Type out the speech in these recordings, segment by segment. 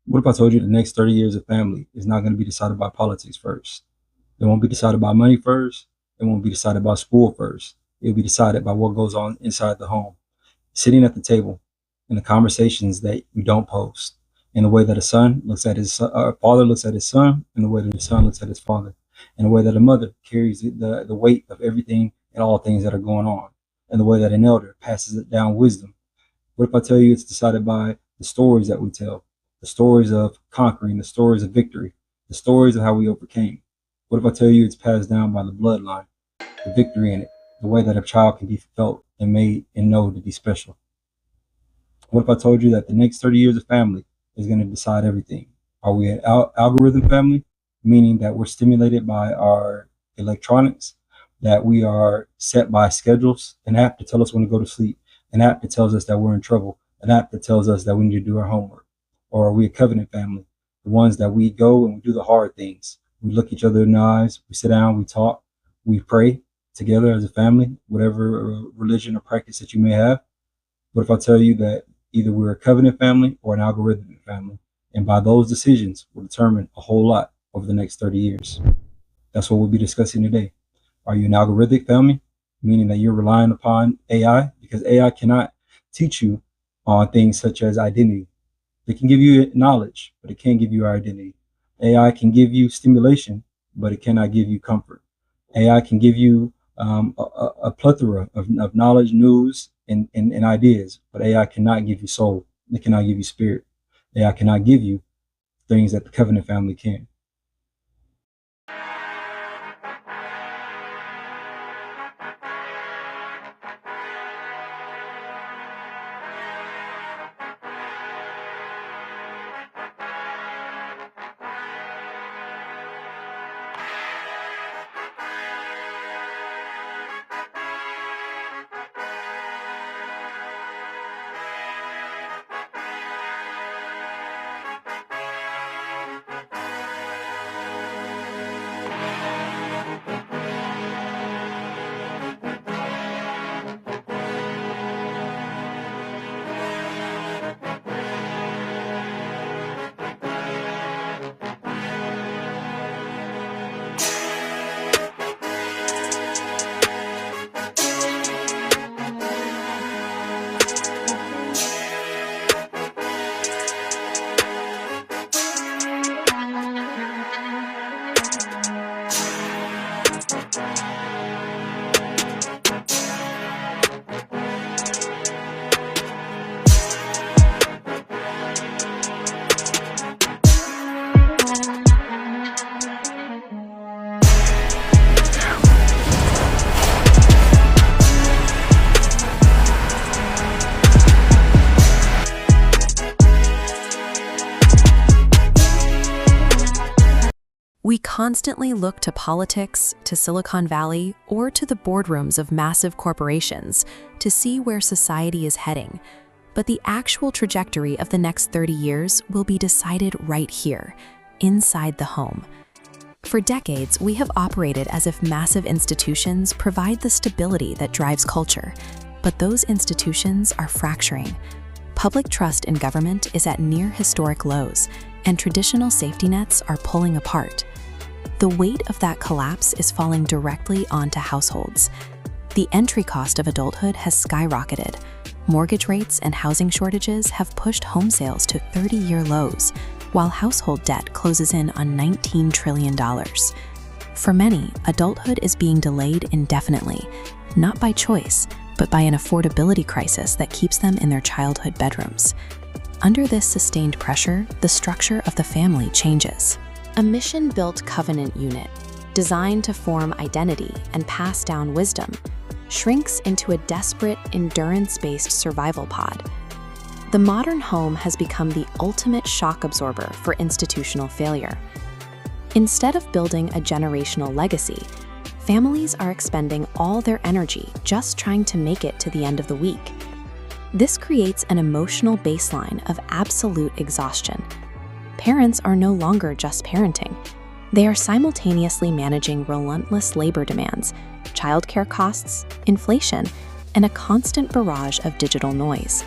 What if I told you the next 30 years of family is not going to be decided by politics first? It won't be decided by money first. It won't be decided by school first. It'll be decided by what goes on inside the home, sitting at the table, in the conversations that you don't post, in the way that a father looks at his son, in the way that his son looks at his father, in the way that a mother carries the weight of everything and all things that are going on, in the way that an elder passes it down wisdom. What if I tell you it's decided by the stories that we tell, the stories of conquering, the stories of victory, the stories of how we overcame? What if I tell you it's passed down by the bloodline, the victory in it, the way that a child can be felt and made and know to be special? What if I told you that the next 30 years of family is going to decide everything? Are we an algorithm family, meaning that we're stimulated by our electronics, that we are set by schedules, an app to tell us when to go to sleep, an app that tells us that we're in trouble, an app that tells us that we need to do our homework? Or are we a covenant family, the ones that we go and we do the hard things? We look each other in the eyes, we sit down, we talk, we pray together as a family, whatever religion or practice that you may have. What if I tell you that either we're a covenant family or an algorithmic family? And by those decisions will determine a whole lot over the next 30 years. That's what we'll be discussing today. Are you an algorithmic family, meaning that you're relying upon AI? Because AI cannot teach you on things such as identity. It can give you knowledge, but it can't give you identity. AI can give you stimulation, but it cannot give you comfort. AI can give you a plethora of knowledge, news, and ideas, but AI cannot give you soul. It cannot give you spirit. AI cannot give you things that the covenant family can. We constantly look to politics, to Silicon Valley, or to the boardrooms of massive corporations to see where society is heading. But the actual trajectory of the next 30 years will be decided right here, inside the home. For decades, we have operated as if massive institutions provide the stability that drives culture, but those institutions are fracturing. Public trust in government is at near historic lows, and traditional safety nets are pulling apart. The weight of that collapse is falling directly onto households. The entry cost of adulthood has skyrocketed. Mortgage rates and housing shortages have pushed home sales to 30-year lows, while household debt closes in on $19 trillion. For many, adulthood is being delayed indefinitely, not by choice, but by an affordability crisis that keeps them in their childhood bedrooms. Under this sustained pressure, the structure of the family changes. A mission-built covenant unit, designed to form identity and pass down wisdom, shrinks into a desperate, endurance-based survival pod. The modern home has become the ultimate shock absorber for institutional failure. Instead of building a generational legacy, families are expending all their energy just trying to make it to the end of the week. This creates an emotional baseline of absolute exhaustion. Parents are no longer just parenting. They are simultaneously managing relentless labor demands, childcare costs, inflation, and a constant barrage of digital noise.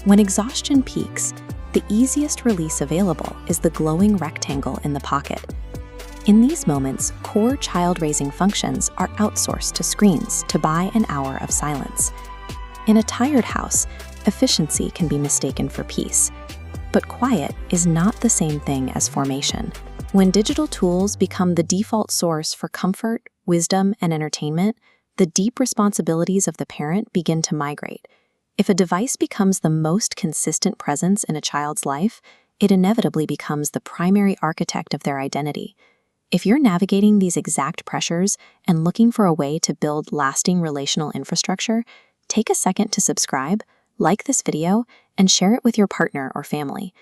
When exhaustion peaks, The easiest release available is the glowing rectangle in the pocket. In these moments, core child-raising functions are outsourced to screens to buy an hour of silence. In a tired house, efficiency can be mistaken for peace. But quiet is not the same thing as formation. When digital tools become the default source for comfort, wisdom, and entertainment, the deep responsibilities of the parent begin to migrate. If a device becomes the most consistent presence in a child's life, it inevitably becomes the primary architect of their identity. If you're navigating these exact pressures and looking for a way to build lasting relational infrastructure, take a second to subscribe, like this video, and share it with your partner or family.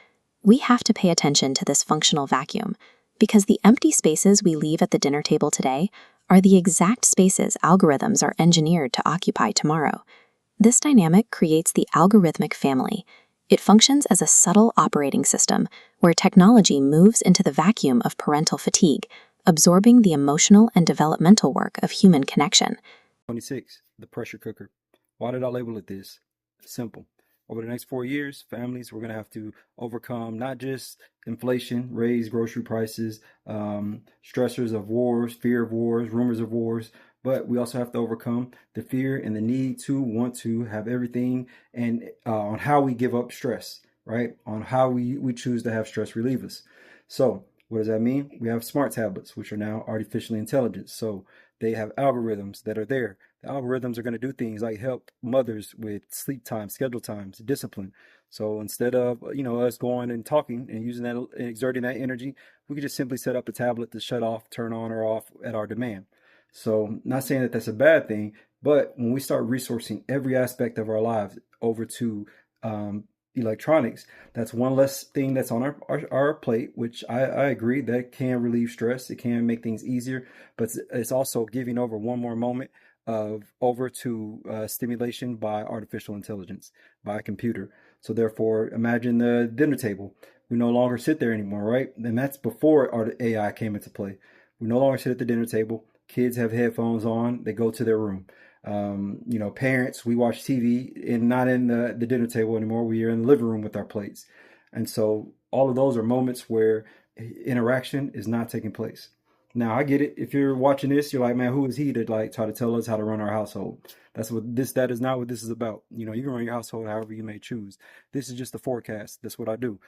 We have to pay attention to this functional vacuum, because the empty spaces we leave at the dinner table today are the exact spaces algorithms are engineered to occupy tomorrow. This dynamic creates the algorithmic family. It functions as a subtle operating system where technology moves into the vacuum of parental fatigue, absorbing the emotional and developmental work of human connection. 26, the pressure cooker. Why did I label it this? Simple. Over the next 4 years, families, we're going to have to overcome not just inflation, raise grocery prices, stressors of wars, fear of wars, rumors of wars, but we also have to overcome the fear and the need to want to have everything and on how we give up stress, right? On how we choose to have stress relieve us. So what does that mean? We have smart tablets, which are now artificially intelligent. So they have algorithms that are there. The algorithms are going to do things like help mothers with sleep time, schedule times, discipline. So instead of, us going and talking and using that, exerting that energy, we could just simply set up the tablet to shut off, turn on or off at our demand. So not saying that that's a bad thing, but when we start resourcing every aspect of our lives over to electronics, that's one less thing that's on our plate, which I agree that can relieve stress. It can make things easier, but it's also giving over one more moment over to stimulation by artificial intelligence, by a computer. So therefore, imagine the dinner table. We no longer sit there anymore, right? And that's before our AI came into play. We no longer sit at the dinner table. Kids have headphones on. They go to their room. Parents, we watch TV and not in the dinner table anymore. We are in the living room with our plates. And so all of those are moments where interaction is not taking place. Now, I get it. If you're watching this, you're like, man, who is he to try to tell us how to run our household? That is not what this is about. You can run your household however you may choose. This is just a forecast. That's what I do.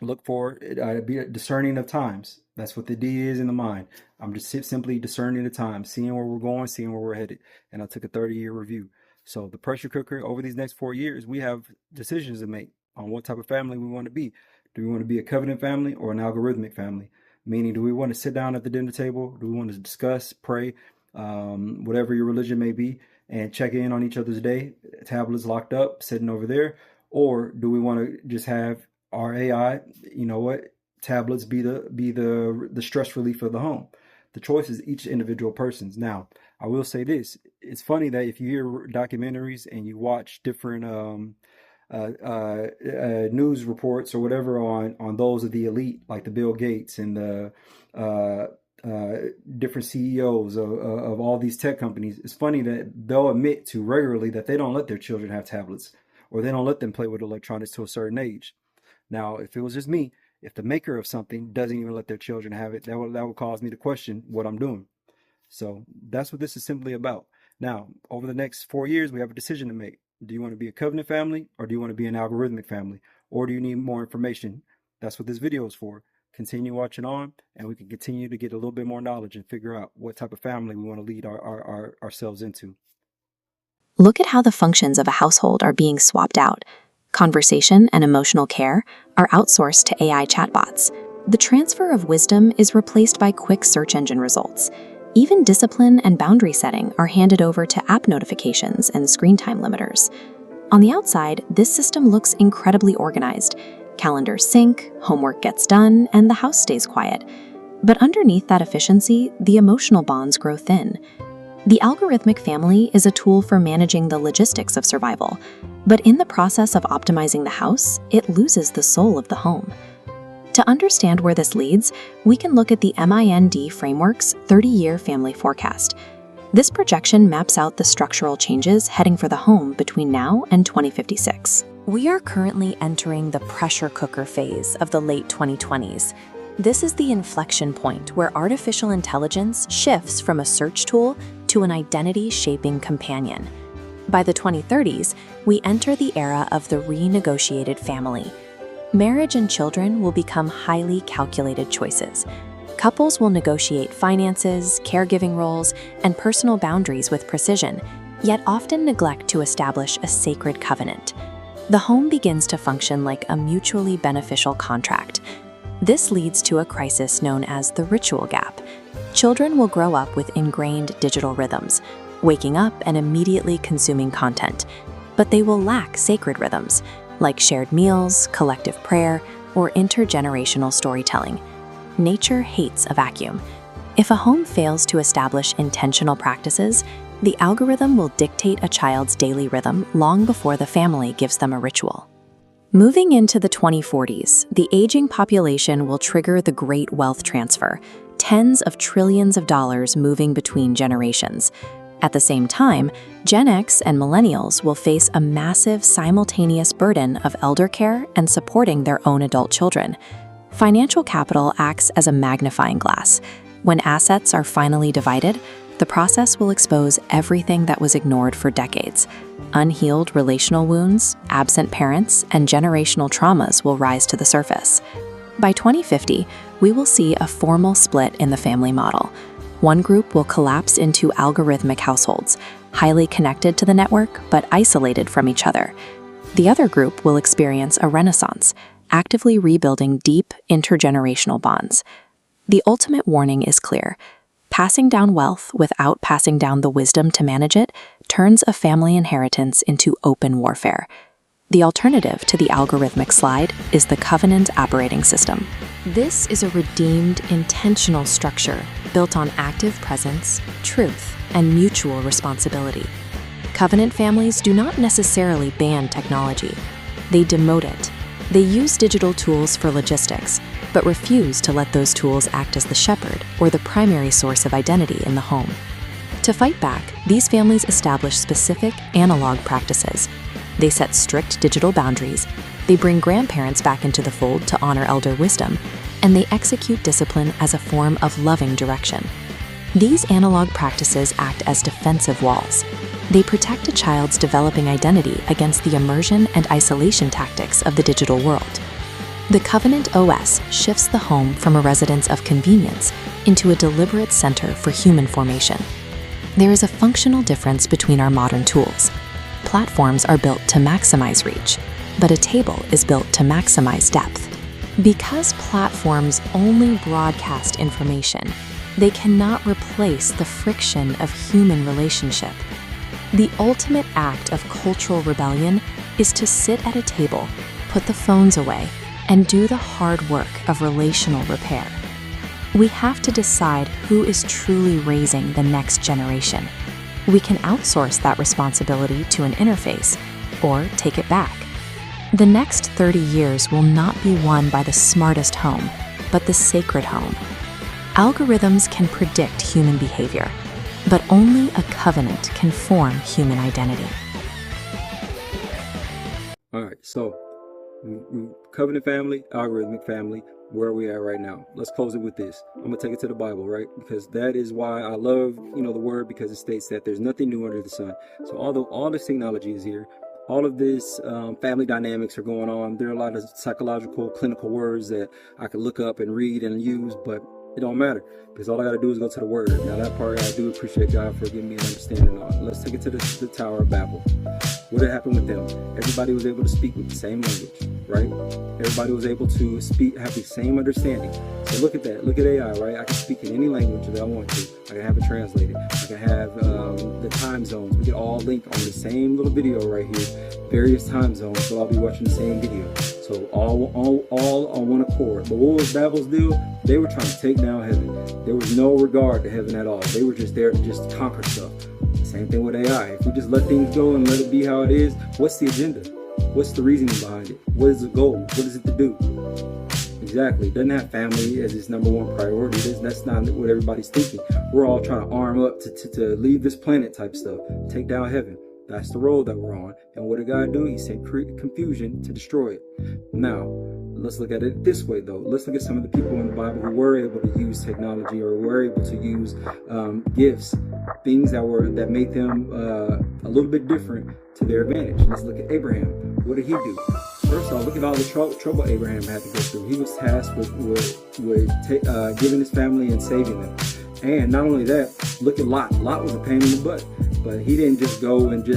Look for be discerning of times. That's what the D is in the mind. I'm just simply discerning the times, seeing where we're going, seeing where we're headed. And I took a 30-year review. So the pressure cooker, over these next 4 years, we have decisions to make on what type of family we want to be. Do we want to be a covenant family or an algorithmic family? Meaning, do we want to sit down at the dinner table? Do we want to discuss, pray, whatever your religion may be, and check in on each other's day, tablets locked up, sitting over there? Or do we want to just have our AI, tablets be the stress relief of the home? The choice is each individual person's. Now, I will say this. It's funny that if you hear documentaries and you watch different news reports or whatever on those of the elite, like the Bill Gates and the different CEOs of all these tech companies, it's funny that they'll admit to regularly that they don't let their children have tablets or they don't let them play with electronics to a certain age. Now, if it was just me, if the maker of something doesn't even let their children have it, that would cause me to question what I'm doing. So that's what this is simply about. Now, over the next 4 years, we have a decision to make. Do you want to be a covenant family, or do you want to be an algorithmic family? Or do you need more information? That's what this video is for. Continue watching on, and we can continue to get a little bit more knowledge and figure out what type of family we want to lead ourselves into. Look at how the functions of a household are being swapped out. Conversation and emotional care are outsourced to AI chatbots. The transfer of wisdom is replaced by quick search engine results. Even discipline and boundary setting are handed over to app notifications and screen time limiters. On the outside, this system looks incredibly organized. Calendars sync, homework gets done, and the house stays quiet. But underneath that efficiency, the emotional bonds grow thin. The algorithmic family is a tool for managing the logistics of survival, but in the process of optimizing the house, it loses the soul of the home. To understand where this leads, we can look at the MIND framework's 30-year family forecast. This projection maps out the structural changes heading for the home between now and 2056. We are currently entering the pressure cooker phase of the late 2020s. This is the inflection point where artificial intelligence shifts from a search tool to an identity-shaping companion. By the 2030s, we enter the era of the renegotiated family. Marriage and children will become highly calculated choices. Couples will negotiate finances, caregiving roles, and personal boundaries with precision, yet often neglect to establish a sacred covenant. The home begins to function like a mutually beneficial contract. This leads to a crisis known as the ritual gap. Children will grow up with ingrained digital rhythms, waking up and immediately consuming content, but they will lack sacred rhythms, like shared meals, collective prayer, or intergenerational storytelling. Nature hates a vacuum. If a home fails to establish intentional practices, the algorithm will dictate a child's daily rhythm long before the family gives them a ritual. Moving into the 2040s, the aging population will trigger the great wealth transfer, tens of trillions of dollars moving between generations. At the same time, Gen X and millennials will face a massive simultaneous burden of elder care and supporting their own adult children. Financial capital acts as a magnifying glass. When assets are finally divided, the process will expose everything that was ignored for decades. Unhealed relational wounds, absent parents, and generational traumas will rise to the surface. By 2050, we will see a formal split in the family model. One group will collapse into algorithmic households, highly connected to the network but isolated from each other. The other group will experience a renaissance, actively rebuilding deep intergenerational bonds. The ultimate warning is clear. Passing down wealth without passing down the wisdom to manage it turns a family inheritance into open warfare. The alternative to the algorithmic slide is the covenant operating system. This is a redeemed, intentional structure built on active presence, truth, and mutual responsibility. Covenant families do not necessarily ban technology. They demote it. They use digital tools for logistics, but refuse to let those tools act as the shepherd or the primary source of identity in the home. To fight back, these families establish specific analog practices. They set strict digital boundaries, they bring grandparents back into the fold to honor elder wisdom, and they execute discipline as a form of loving direction. These analog practices act as defensive walls. They protect a child's developing identity against the immersion and isolation tactics of the digital world. The Covenant OS shifts the home from a residence of convenience into a deliberate center for human formation. There is a functional difference between our modern tools. Platforms are built to maximize reach, but a table is built to maximize depth. Because platforms only broadcast information, they cannot replace the friction of human relationship. The ultimate act of cultural rebellion is to sit at a table, put the phones away, and do the hard work of relational repair. We have to decide who is truly raising the next generation. We can outsource that responsibility to an interface, or take it back. The next 30 years will not be won by the smartest home, but the sacred home. Algorithms can predict human behavior, but only a covenant can form human identity. All right, so covenant family, algorithmic family, where are we at right now? Let's close it with this. I'm gonna take it to the Bible, right? Because that is why I love, the word, because it states that there's nothing new under the sun. So although all this technology is here, all of this family dynamics are going on. There are a lot of psychological, clinical words that I could look up and read and use, but it don't matter because all I got to do is go to the word. Now that part I do appreciate God for giving me an understanding on. Let's take it to the Tower of Babel. What had happened with them? Everybody was able to speak with the same language, right? Everybody was able to have the same understanding. So look at that. Look at AI, right? I can speak in any language that I want to. I can have it translated. I can have the time zones. We can all link on the same little video right here. Various time zones, so I'll be watching the same video. So all on one accord. But what was Babel's deal? They were trying to take down heaven. There was no regard to heaven at all. They were just there to just conquer stuff. Same thing with AI. If we just let things go and let it be how it is, what's the agenda? What's the reasoning behind it? What is the goal? What is it to do? Exactly. It doesn't have family as its number one priority. That's not what everybody's thinking. We're all trying to arm up to leave this planet type stuff. Take down heaven. That's the road that we're on. And what did God do? He sent confusion to destroy it. Now, let's look at it this way, though. Let's look at some of the people in the Bible who were able to use technology, or were able to use gifts, things that made them a little bit different to their advantage. Let's look at Abraham. What did he do? First off, look at all the trouble Abraham had to go through. He was tasked with giving his family and saving them. And not only that, look at Lot. Lot was a pain in the butt, but he didn't just go and he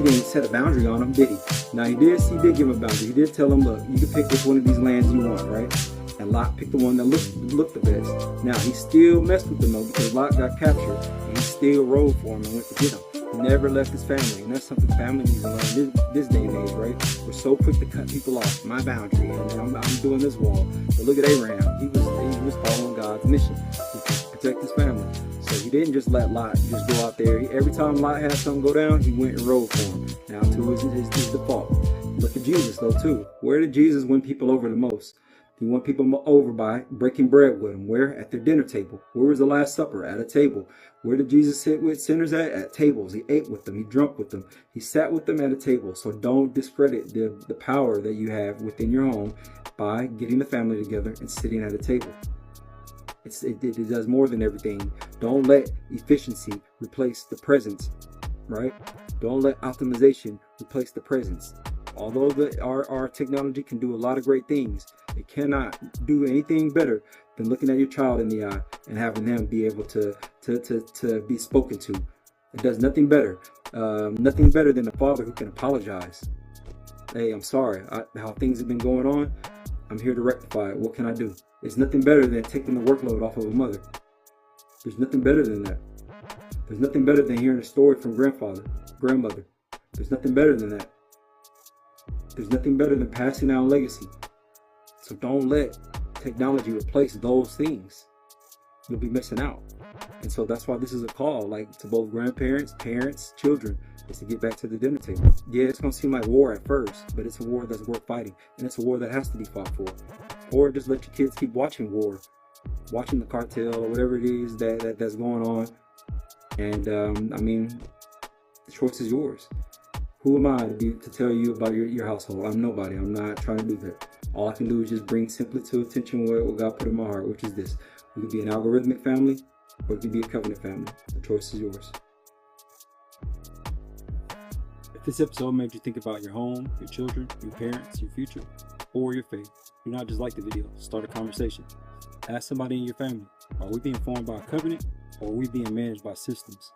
didn't set a boundary on him, did he? Now he did give him a boundary. He did tell him, look, you can pick which one of these lands you want, right? And Lot picked the one that looked the best. Now he still messed with them though, because Lot got captured, and he still rode for him and went to get him. He never left his family, and that's something family needs to learn this day and age, right? We're so quick to cut people off. My boundary, and I'm doing this wall. But look at Abraham. He was following God's mission to protect his family. So he didn't just let Lot just go out there. Every time Lot had something go down, he went and rode for him. Now, to his default. Look at Jesus, though, too. Where did Jesus win people over the most? He won people over by breaking bread with them. Where? At their dinner table. Where was the Last Supper? At a table. Where did Jesus sit with sinners at? At tables. He ate with them. He drank with them. He sat with them at a table. So don't discredit the power that you have within your home by getting the family together and sitting at a table. It does more than everything. Don't let efficiency replace the presence, right? Don't let optimization replace the presence. Although our technology can do a lot of great things, it cannot do anything better than looking at your child in the eye and having them be able to be spoken to. It does nothing better. Nothing better than a father who can apologize. Hey, I'm sorry. How things have been going on, I'm here to rectify it. What can I do? It's nothing better than taking the workload off of a mother. There's nothing better than that. There's nothing better than hearing a story from grandmother. There's nothing better than that. There's nothing better than passing down legacy. So don't let technology replace those things. You'll be missing out. And so that's why this is a call, like, to both grandparents, parents, children, is to get back to the dinner table. Yeah, it's going to seem like war at first, but it's a war that's worth fighting. And it's a war that has to be fought for. Or just let your kids keep watching war, watching the cartel or whatever it is that's going on. And I mean, the choice is yours. Who am I to tell you about your household? I'm nobody. I'm not trying to do that. All I can do is just bring simply to attention what God put in my heart, which is this. We could be an algorithmic family, or it could be a covenant family. The choice is yours. If this episode made you think about your home, your children, your parents, your future, or your faith, do not just like the video. Start a conversation. Ask somebody in your family, are we being formed by a covenant, or are we being managed by systems?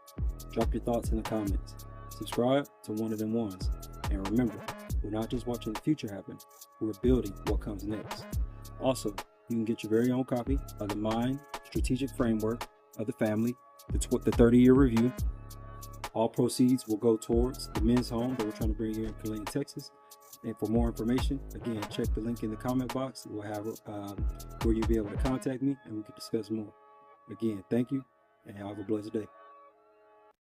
Drop your thoughts in the comments. Subscribe to One of Them Ones. And remember, we're not just watching the future happen, we're building what comes next. Also, you can get your very own copy of the Mind Strategic Framework of the Family, the 30-year review. All proceeds will go towards the men's home that we're trying to bring here in Killeen, Texas. And for more information, again, check the link in the comment box. We'll have where you'll be able to contact me and we can discuss more. Again, thank you and have a blessed day.